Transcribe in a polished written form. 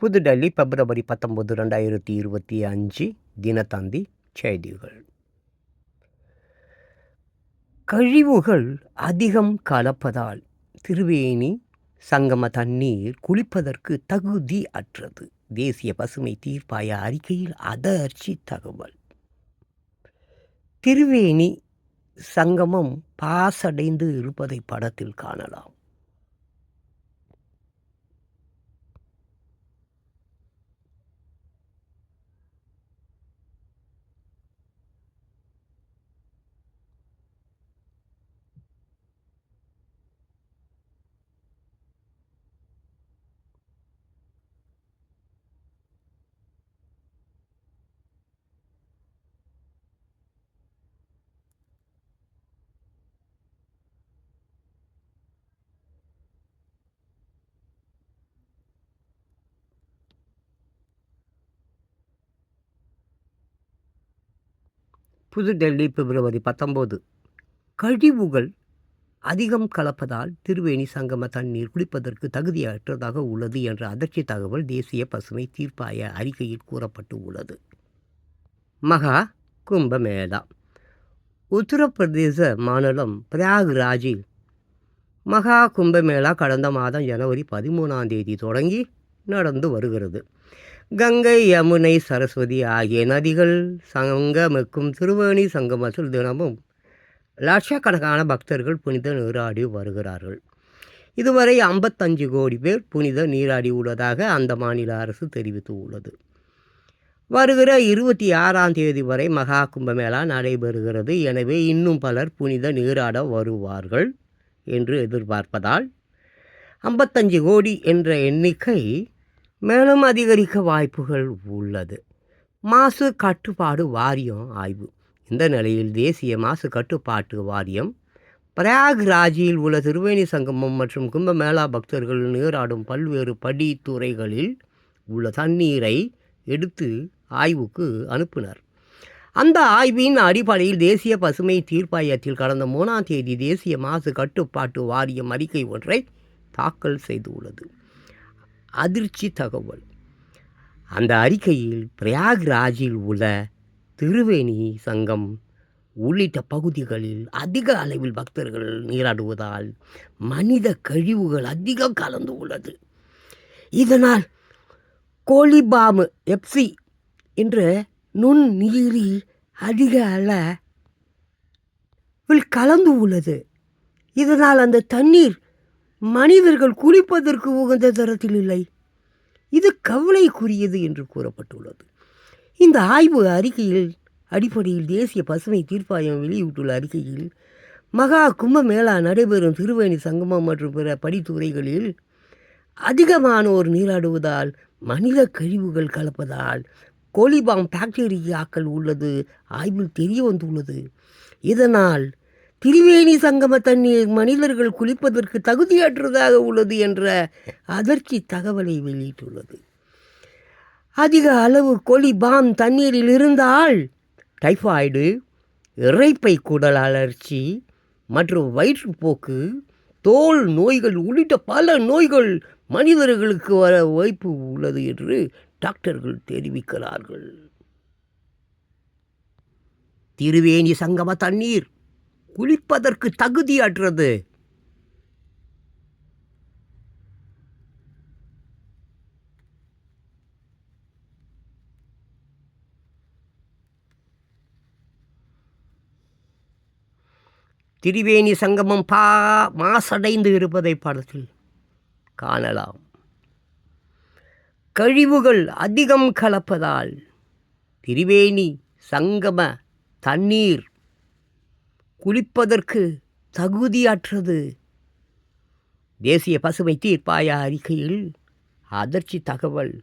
புதுடெல்லி பிப்ரவரி 19, 2025 தினத்தந்தி செய்திகள். கழிவுகள் அதிகம் கலப்பதால் திரிவேணி சங்கம தண்ணீர் குளிப்பதற்கு தகுதியற்றது. தேசிய பசுமை தீர்ப்பாய அறிக்கையில் அதிர்ச்சி தகவல். திரிவேணி சங்கமம் பாசடைந்து இருப்பதை படத்தில் காணலாம். புதுடெல்லி பிப்ரவரி 19. கழிவுகள் அதிகம் கலப்பதால் திரிவேணி சங்கம தண்ணீர் குடிப்பதற்கு தகுதியற்றதாக உள்ளது என்ற அதிர்ச்சி தகவல் தேசிய பசுமை தீர்ப்பாய அறிக்கையில் கூறப்பட்டு உள்ளது. மகா கும்பமேளா. உத்தரப்பிரதேச மாநிலம் பிரயாக்ராஜில் மகா கும்பமேளா கடந்த மாதம் ஜனவரி 13 தொடங்கி நடந்து வருகிறது. கங்கை, யமுனை, சரஸ்வதி ஆகிய நதிகள் சங்கமிக்கும் திரிவேணி சங்கமத்தில் தினமும் லட்சக்கணக்கான பக்தர்கள் புனித நீராடி வருகிறார்கள். இதுவரை 55 கோடி பேர் புனித நீராடி உள்ளதாக அந்த மாநில அரசு தெரிவித்து உள்ளது. வருகிற 26 வரை மகா கும்பமேளா நடைபெறுகிறது. எனவே இன்னும் பலர் புனித நீராட வருவார்கள் என்று எதிர்பார்ப்பதால் 55 கோடி என்ற எண்ணிக்கை மேலும் அதிகரிக்க வாய்ப்புகள் உள்ளது. மாசு கட்டுப்பாடு வாரியம் ஆய்வு. இந்த நிலையில் தேசிய மாசு கட்டுப்பாட்டு வாரியம் பிரயாக்ராஜில் உள்ள திரிவேணி சங்கமம் மற்றும் கும்பமேளா பக்தர்கள் நீராடும் பல்வேறு படித்துறைகளில் உள்ள தண்ணீரை எடுத்து ஆய்வுக்கு அனுப்பினர். அந்த ஆய்வின் அடிப்படையில் தேசிய பசுமை தீர்ப்பாயத்தில் கடந்த 3 தேசிய மாசு கட்டுப்பாட்டு வாரியம் அறிக்கை ஒன்றை தாக்கல் செய்துள்ளது. அதிர்ச்சி தகவல். அந்த அறிக்கையில் பிரயாக்ராஜில் உள்ள திரிவேணி சங்கம் உள்ளிட்ட பகுதிகளில் அதிக அளவில் பக்தர்கள் நீராடுவதால் மனித கழிவுகள் அதிகம் கலந்து உள்ளது. இதனால் கோலிபாம் எப்சி என்ற நுண்ணுயிரி அதிக அளவில் கலந்து உள்ளது. இதனால் அந்த தண்ணீர் மனிதர்கள் குளிப்பதற்கு உகந்த தரத்தில் இல்லை. இது கவலைக்குரியது என்று கூறப்பட்டுள்ளது. இந்த ஆய்வு அறிக்கையில் அடிப்படையில் தேசிய பசுமை தீர்ப்பாயம் வெளியிட்டுள்ள அறிக்கையில் மகா கும்பமேளா நடைபெறும் திரிவேணி சங்கமம் மற்றும் பிற படித்துறைகளில் அதிகமானோர் நீராடுவதால் மனித கழிவுகள் கலப்பதால் கோலிபாம் பாக்டீரியாக்கள் உள்ளது ஆய்வில் தெரிய வந்துள்ளது. இதனால் திரிவேணி சங்கம தண்ணீர் மனிதர்கள் குளிப்பதற்கு தகுதியற்றதாக உள்ளது என்ற அதிர்ச்சி தகவலை வெளியிட்டுள்ளது. அதிக அளவு கோலிபாம் தண்ணீரில் இருந்தால் டைபாய்டு, இரைப்பை குடல் அழற்சி மற்றும் வயிற்றுப்போக்கு, தோல் நோய்கள் உள்ளிட்ட பல நோய்கள் மனிதர்களுக்கு வர வாய்ப்பு உள்ளது என்று டாக்டர்கள் தெரிவிக்கிறார்கள். திரிவேணி சங்கம தண்ணீர் குளிப்பதற்கு தகுதியற்றது. திரிவேணி சங்கமம் மாசடைந்து இருப்பதை படத்தில் காணலாம். கழிவுகள் அதிகம் கலப்பதால் திரிவேணி சங்கம தண்ணீர் குளிப்பதற்கு தகுதியற்றது. தேசிய பசுமை தீர்ப்பாய அறிக்கையில் அதிர்ச்சி தகவல்.